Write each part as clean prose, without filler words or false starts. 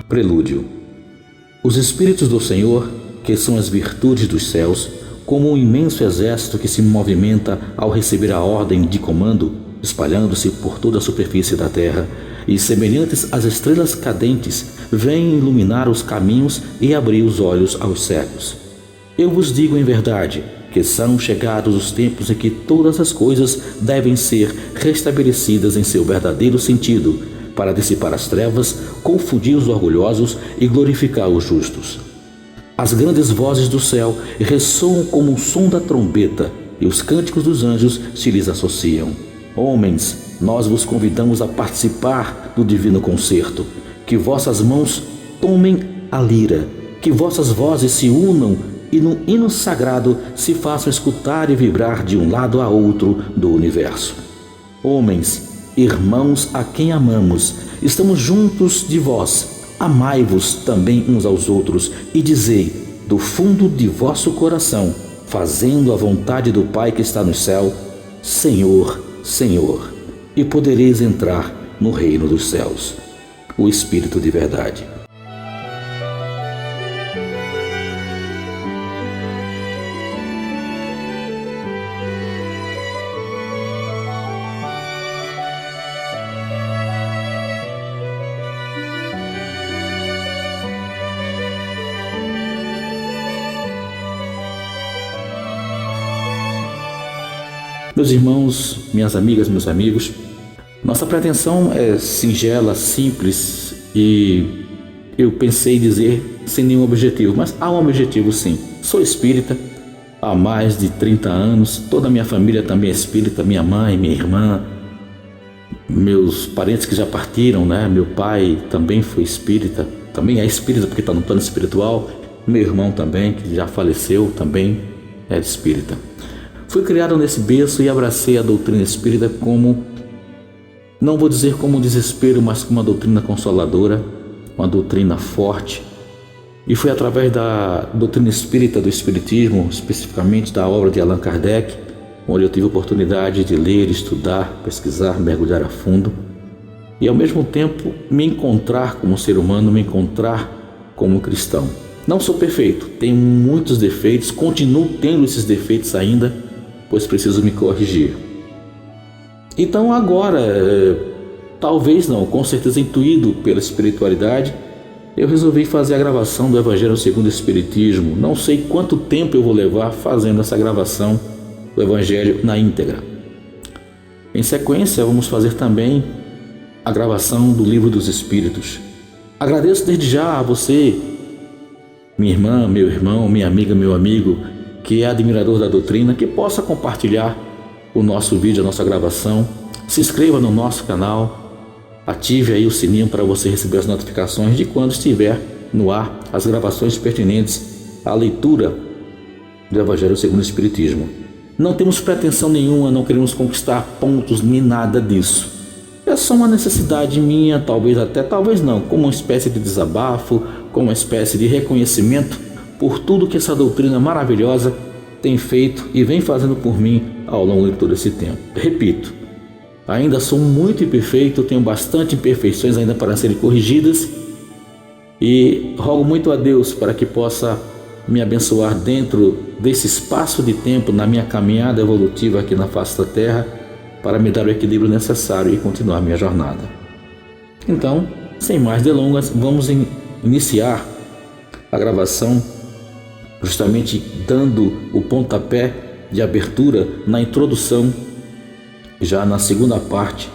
Prelúdio. Os Espíritos do Senhor, que são as virtudes dos céus, como um imenso exército que se movimenta ao receber a ordem de comando, espalhando-se por toda a superfície da terra, e semelhantes às estrelas cadentes, vêm iluminar os caminhos e abrir os olhos aos cegos. Eu vos digo em verdade que são chegados os tempos em que todas as coisas devem ser restabelecidas em seu verdadeiro sentido, para dissipar as trevas, confundir os orgulhosos e glorificar os justos. As grandes vozes do céu ressoam como o som da trombeta, e os cânticos dos anjos se lhes associam. Homens, nós vos convidamos a participar do divino concerto. Que vossas mãos tomem a lira, que vossas vozes se unam e no hino sagrado se façam escutar e vibrar de um lado a outro do universo. Homens, irmãos a quem amamos, estamos juntos de vós. Amai-vos também uns aos outros e dizei, do fundo de vosso coração, fazendo a vontade do Pai que está no céu, Senhor, Senhor, e podereis entrar no reino dos céus. O Espírito de verdade. Meus irmãos, minhas amigas, meus amigos, nossa pretensão é singela, simples e eu pensei em dizer sem nenhum objetivo, mas há um objetivo sim. Sou espírita há mais de 30 anos, toda a minha família também é espírita, minha mãe, minha irmã, meus parentes que já partiram, né? Meu pai também foi espírita, também é espírita porque está no plano espiritual, meu irmão também, que já faleceu, também é espírita. Fui criado nesse berço e abracei a doutrina espírita como, não vou dizer como um desespero, mas como uma doutrina consoladora, uma doutrina forte. E foi através da doutrina espírita, do espiritismo, especificamente da obra de Allan Kardec, onde eu tive a oportunidade de ler, estudar, pesquisar, mergulhar a fundo e ao mesmo tempo me encontrar como ser humano, me encontrar como cristão. Não sou perfeito, tenho muitos defeitos, continuo tendo esses defeitos ainda, pois preciso me corrigir. Então agora, talvez não, com certeza intuído pela espiritualidade, eu resolvi fazer a gravação do Evangelho segundo o Espiritismo. Não sei quanto tempo eu vou levar fazendo essa gravação do Evangelho na íntegra. Em sequência, vamos fazer também a gravação do Livro dos Espíritos. Agradeço desde já a você, minha irmã, meu irmão, minha amiga, meu amigo, que é admirador da doutrina, que possa compartilhar o nosso vídeo, a nossa gravação. Se inscreva no nosso canal, ative aí o sininho para você receber as notificações de quando estiver no ar as gravações pertinentes à leitura do Evangelho segundo o Espiritismo. Não temos pretensão nenhuma, não queremos conquistar pontos nem nada disso. É só uma necessidade minha, talvez até, talvez não, como uma espécie de desabafo, como uma espécie de reconhecimento por tudo que essa doutrina maravilhosa tem feito e vem fazendo por mim ao longo de todo esse tempo. Repito, ainda sou muito imperfeito, tenho bastante imperfeições ainda para serem corrigidas e rogo muito a Deus para que possa me abençoar dentro desse espaço de tempo na minha caminhada evolutiva aqui na face da Terra para me dar o equilíbrio necessário e continuar minha jornada. Então, sem mais delongas, vamos iniciar a gravação justamente dando o pontapé de abertura na introdução, já na segunda parte,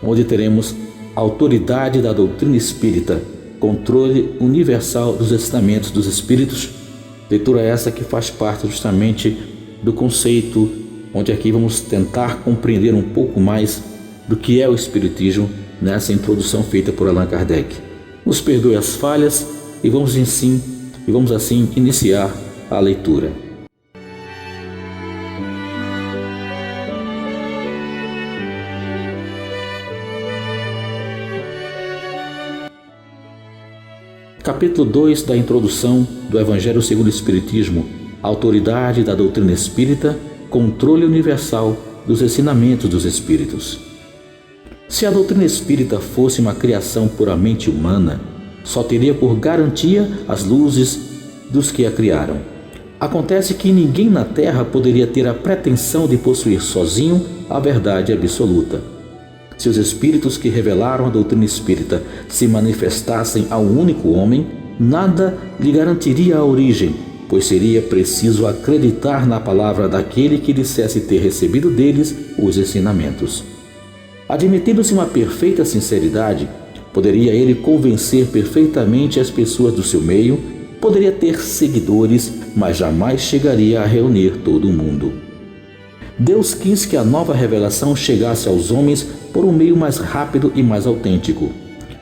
onde teremos autoridade da doutrina espírita, controle universal dos ensinamentos dos espíritos, leitura essa que faz parte justamente do conceito, onde aqui vamos tentar compreender um pouco mais do que é o espiritismo nessa introdução feita por Allan Kardec. Nos perdoe as falhas e vamos assim iniciar a leitura. Capítulo 2 da introdução do Evangelho segundo o Espiritismo, autoridade da doutrina espírita, controle universal dos ensinamentos dos espíritos. Se a doutrina espírita fosse uma criação puramente humana, só teria por garantia as luzes dos que a criaram. Acontece que ninguém na Terra poderia ter a pretensão de possuir sozinho a verdade absoluta. Se os espíritos que revelaram a doutrina espírita se manifestassem a um único homem, nada lhe garantiria a origem, pois seria preciso acreditar na palavra daquele que dissesse ter recebido deles os ensinamentos. Admitindo-se uma perfeita sinceridade, poderia ele convencer perfeitamente as pessoas do seu meio, poderia ter seguidores, mas jamais chegaria a reunir todo o mundo. Deus quis que a nova revelação chegasse aos homens por um meio mais rápido e mais autêntico.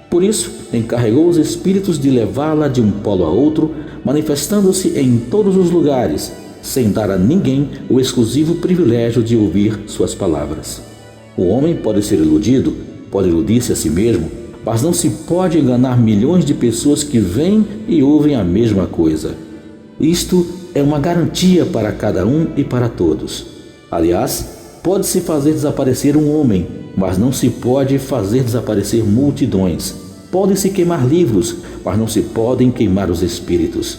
Por isso, encarregou os espíritos de levá-la de um polo a outro, manifestando-se em todos os lugares, sem dar a ninguém o exclusivo privilégio de ouvir suas palavras. O homem pode ser iludido, pode iludir-se a si mesmo, mas não se pode enganar milhões de pessoas que veem e ouvem a mesma coisa. Isto é uma garantia para cada um e para todos. Aliás, pode-se fazer desaparecer um homem, mas não se pode fazer desaparecer multidões. Podem-se queimar livros, mas não se podem queimar os espíritos.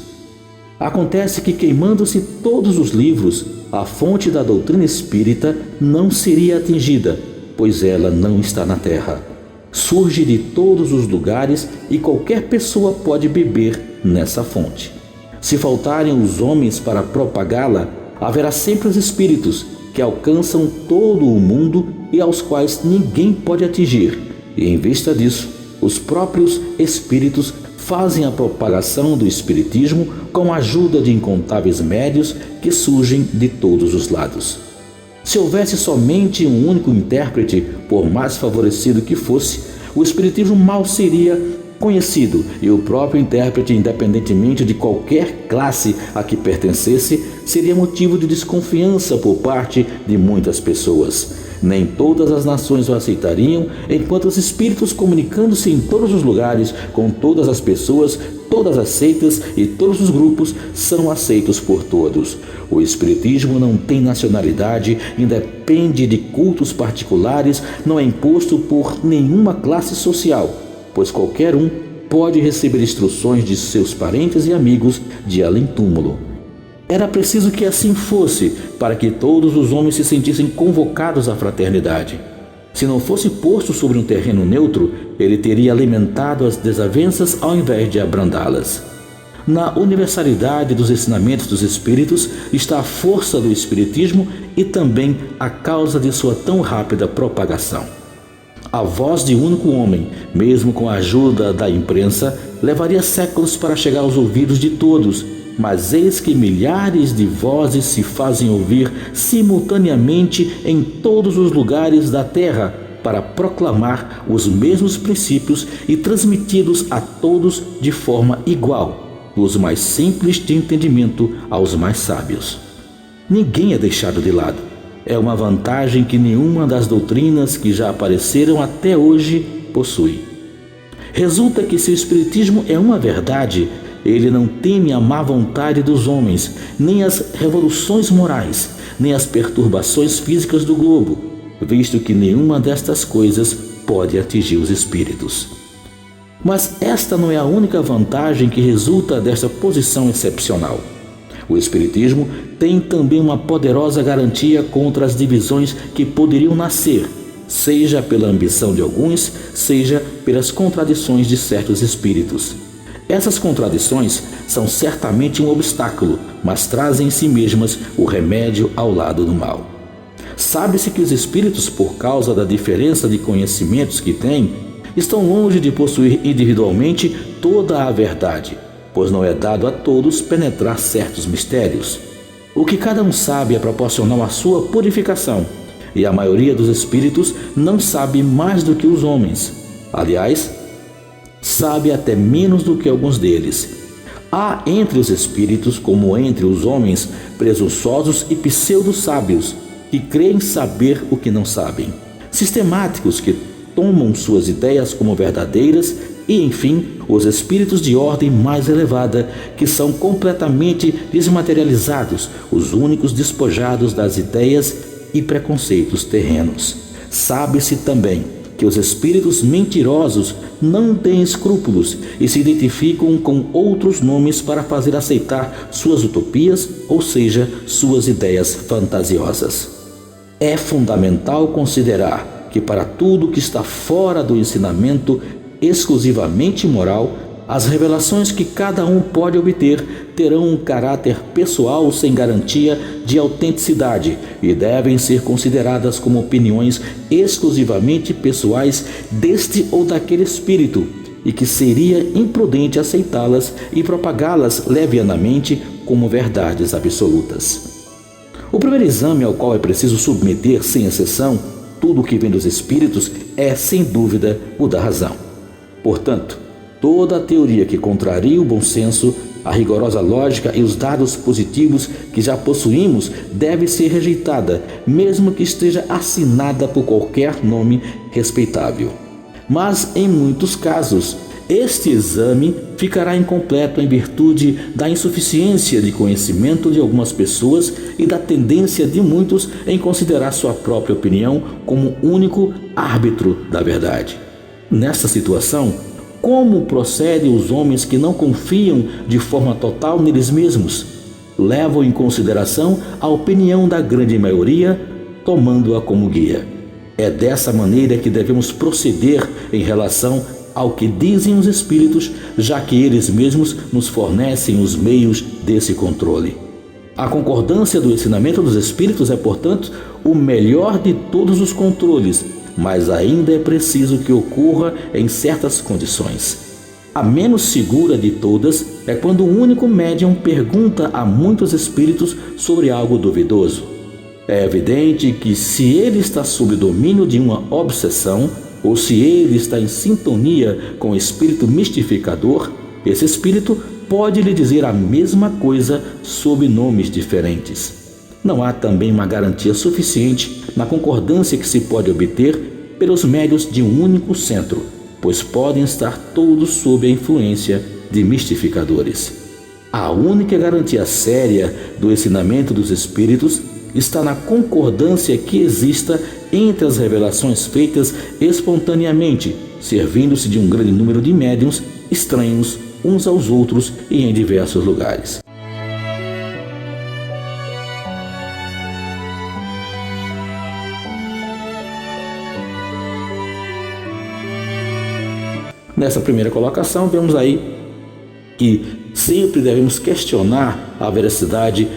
Acontece que, queimando-se todos os livros, a fonte da doutrina espírita não seria atingida, pois ela não está na terra. Surge de todos os lugares e qualquer pessoa pode beber nessa fonte. Se faltarem os homens para propagá-la, haverá sempre os espíritos que alcançam todo o mundo e aos quais ninguém pode atingir. E em vista disso, os próprios espíritos fazem a propagação do espiritismo com a ajuda de incontáveis médios que surgem de todos os lados. Se houvesse somente um único intérprete, por mais favorecido que fosse, o espiritismo mal seria conhecido e o próprio intérprete, independentemente de qualquer classe a que pertencesse, seria motivo de desconfiança por parte de muitas pessoas. Nem todas as nações o aceitariam, enquanto os espíritos, comunicando-se em todos os lugares, com todas as pessoas, todas as seitas e todos os grupos, são aceitos por todos. O espiritismo não tem nacionalidade, independe de cultos particulares, não é imposto por nenhuma classe social, pois qualquer um pode receber instruções de seus parentes e amigos de além-túmulo. Era preciso que assim fosse, para que todos os homens se sentissem convocados à fraternidade. Se não fosse posto sobre um terreno neutro, ele teria alimentado as desavenças ao invés de abrandá-las. Na universalidade dos ensinamentos dos espíritos está a força do espiritismo e também a causa de sua tão rápida propagação. A voz de um único homem, mesmo com a ajuda da imprensa, levaria séculos para chegar aos ouvidos de todos, mas eis que milhares de vozes se fazem ouvir simultaneamente em todos os lugares da terra para proclamar os mesmos princípios e transmiti-los a todos de forma igual, dos mais simples de entendimento aos mais sábios. Ninguém é deixado de lado. É uma vantagem que nenhuma das doutrinas que já apareceram até hoje possui. Resulta que, se o espiritismo é uma verdade, ele não teme a má vontade dos homens, nem as revoluções morais, nem as perturbações físicas do globo, visto que nenhuma destas coisas pode atingir os espíritos. Mas esta não é a única vantagem que resulta desta posição excepcional. O espiritismo tem também uma poderosa garantia contra as divisões que poderiam nascer, seja pela ambição de alguns, seja pelas contradições de certos espíritos. Essas contradições são certamente um obstáculo, mas trazem em si mesmas o remédio ao lado do mal. Sabe-se que os espíritos, por causa da diferença de conhecimentos que têm, estão longe de possuir individualmente toda a verdade, pois não é dado a todos penetrar certos mistérios. O que cada um sabe é proporcional à sua purificação, e a maioria dos espíritos não sabe mais do que os homens. Aliás, sabe até menos do que alguns deles. Há entre os espíritos, como entre os homens, presunçosos e pseudo-sábios, que creem saber o que não sabem, sistemáticos que tomam suas ideias como verdadeiras e, enfim, os espíritos de ordem mais elevada, que são completamente desmaterializados, os únicos despojados das ideias e preconceitos terrenos. Sabe-se também que os espíritos mentirosos não têm escrúpulos e se identificam com outros nomes para fazer aceitar suas utopias, ou seja, suas ideias fantasiosas. É fundamental considerar que para tudo que está fora do ensinamento exclusivamente moral, as revelações que cada um pode obter terão um caráter pessoal sem garantia de autenticidade e devem ser consideradas como opiniões exclusivamente pessoais deste ou daquele espírito, e que seria imprudente aceitá-las e propagá-las levianamente como verdades absolutas. O primeiro exame ao qual é preciso submeter, sem exceção, tudo o que vem dos espíritos é, sem dúvida, o da razão. Portanto, toda a teoria que contraria o bom senso, a rigorosa lógica e os dados positivos que já possuímos deve ser rejeitada, mesmo que esteja assinada por qualquer nome respeitável. Mas, em muitos casos, este exame ficará incompleto em virtude da insuficiência de conhecimento de algumas pessoas e da tendência de muitos em considerar sua própria opinião como único árbitro da verdade. Nesta situação, como procedem os homens que não confiam de forma total neles mesmos? Levam em consideração a opinião da grande maioria, tomando-a como guia. É dessa maneira que devemos proceder em relação ao que dizem os espíritos, já que eles mesmos nos fornecem os meios desse controle. A concordância do ensinamento dos espíritos é, portanto, o melhor de todos os controles, mas ainda é preciso que ocorra em certas condições. A menos segura de todas é quando um único médium pergunta a muitos espíritos sobre algo duvidoso. É evidente que se ele está sob domínio de uma obsessão, ou se ele está em sintonia com o espírito mistificador, esse espírito pode lhe dizer a mesma coisa sob nomes diferentes. Não há também uma garantia suficiente na concordância que se pode obter pelos médiuns de um único centro, pois podem estar todos sob a influência de mistificadores. A única garantia séria do ensinamento dos espíritos está na concordância que exista entre as revelações feitas espontaneamente, servindo-se de um grande número de médiuns estranhos uns aos outros e em diversos lugares. Nessa primeira colocação, vemos aí que sempre devemos questionar a veracidade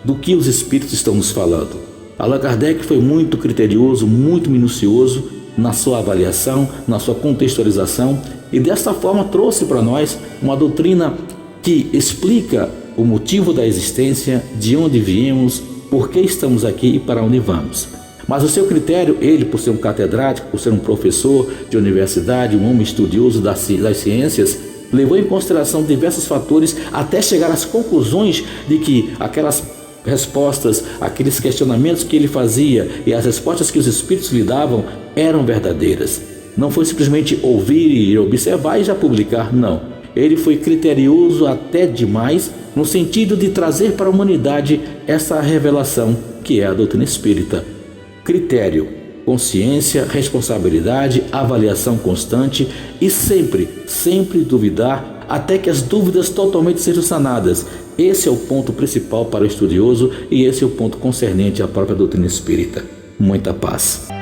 do que os espíritos estão nos falando. Allan Kardec foi muito criterioso, muito minucioso na sua avaliação, na sua contextualização, e desta forma trouxe para nós uma doutrina que explica o motivo da existência, de onde viemos, por que estamos aqui e para onde vamos. Mas o seu critério, ele, por ser um catedrático, por ser um professor de universidade, um homem estudioso das ciências, levou em consideração diversos fatores até chegar às conclusões de que aquelas respostas, aqueles questionamentos que ele fazia e as respostas que os espíritos lhe davam eram verdadeiras. Não foi simplesmente ouvir e observar e já publicar, não. Ele foi criterioso até demais no sentido de trazer para a humanidade essa revelação que é a doutrina espírita. Critério, consciência, responsabilidade, avaliação constante e sempre duvidar até que as dúvidas totalmente sejam sanadas. Esse é o ponto principal para o estudioso e esse é o ponto concernente à própria doutrina espírita. Muita paz.